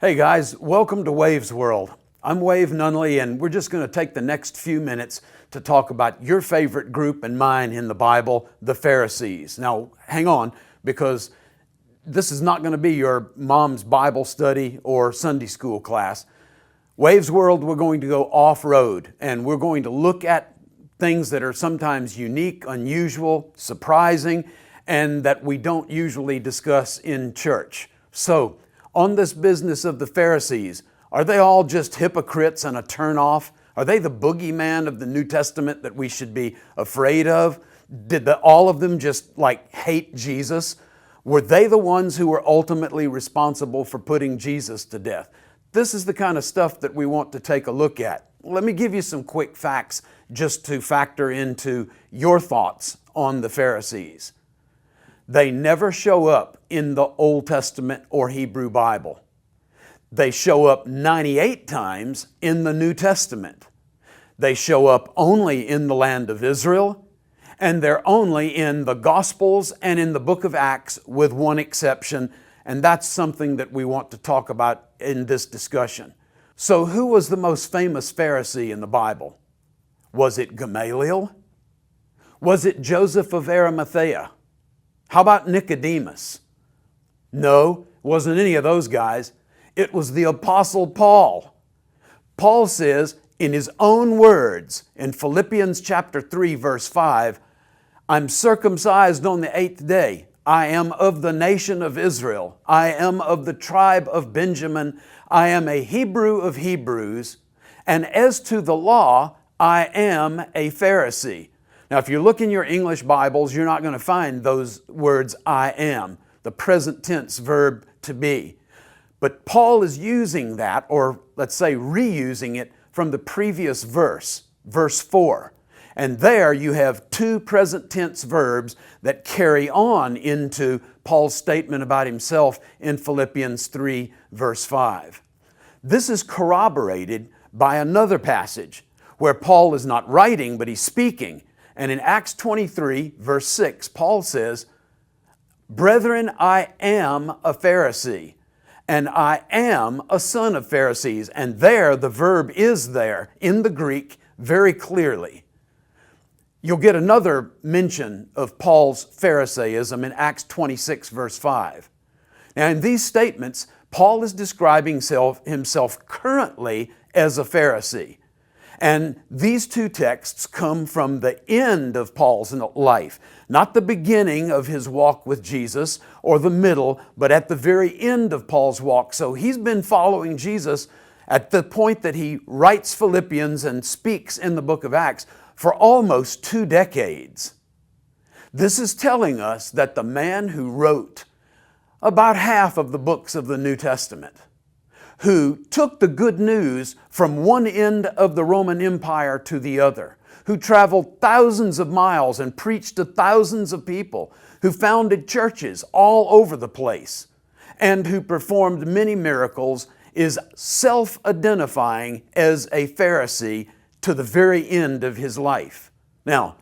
Hey guys, welcome to Wave's World. I'm Wave Nunnally, and we're just going to take the next few minutes to talk about your favorite group and mine in the Bible, the Pharisees. Now, hang on, because this is not going to be your mom's Bible study or Sunday school class. Wave's World, we're going to go off-road, and we're going to look at things that are sometimes unique, unusual, surprising, and that we don't usually discuss in church. So, on this business of the Pharisees, are they all just hypocrites and a turnoff? Are they the boogeyman of the New Testament that we should be afraid of? Did all of them just hate Jesus? Were they the ones who were ultimately responsible for putting Jesus to death? This is the kind of stuff that we want to take a look at. Let me give you some quick facts just to factor into your thoughts on the Pharisees. They never show up in the Old Testament or Hebrew Bible. They show up 98 times in the New Testament. They show up only in the land of Israel, and they're only in the Gospels and in the book of Acts with one exception, and that's something that we want to talk about in this discussion. So who was the most famous Pharisee in the Bible? Was it Gamaliel? Was it Joseph of Arimathea? How about Nicodemus? No, it wasn't any of those guys. It was the Apostle Paul. Paul says in his own words in Philippians chapter 3, verse 5, I'm circumcised on the 8th day. I am of the nation of Israel. I am of the tribe of Benjamin. I am a Hebrew of Hebrews. And as to the law, I am a Pharisee. Now, if you look in your English Bibles, you're not going to find those words, I am, the present tense verb to be. But Paul is using that, or let's say reusing it, from the previous verse, verse 4. And there you have two present tense verbs that carry on into Paul's statement about himself in Philippians 3, verse 5. This is corroborated by another passage where Paul is not writing, but he's speaking. And in Acts 23, verse 6, Paul says, Brethren, I am a Pharisee, and I am a son of Pharisees. And there, the verb is there in the Greek very clearly. You'll get another mention of Paul's Pharisaism in Acts 26, verse 5. Now, in these statements, Paul is describing himself currently as a Pharisee. And these two texts come from the end of Paul's life, not the beginning of his walk with Jesus or the middle, but at the very end of Paul's walk. So he's been following Jesus at the point that he writes Philippians and speaks in the book of Acts for almost 2 decades. This is telling us that the man who wrote about half of the books of the New Testament, who took the good news from one end of the Roman Empire to the other, who traveled thousands of miles and preached to thousands of people, who founded churches all over the place, and who performed many miracles, is self-identifying as a Pharisee to the very end of his life. Now,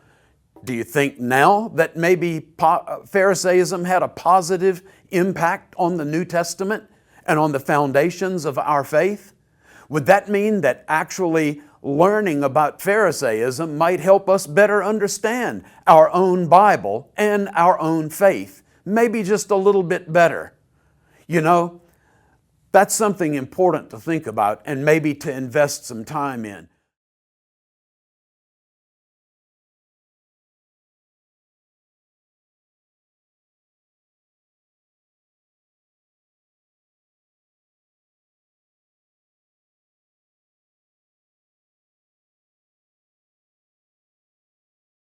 do you think now that maybe Pharisaism had a positive impact on the New Testament and on the foundations of our faith? Would that mean that actually learning about Pharisaism might help us better understand our own Bible and our own faith? Maybe just a little bit better. You know, that's something important to think about and maybe to invest some time in.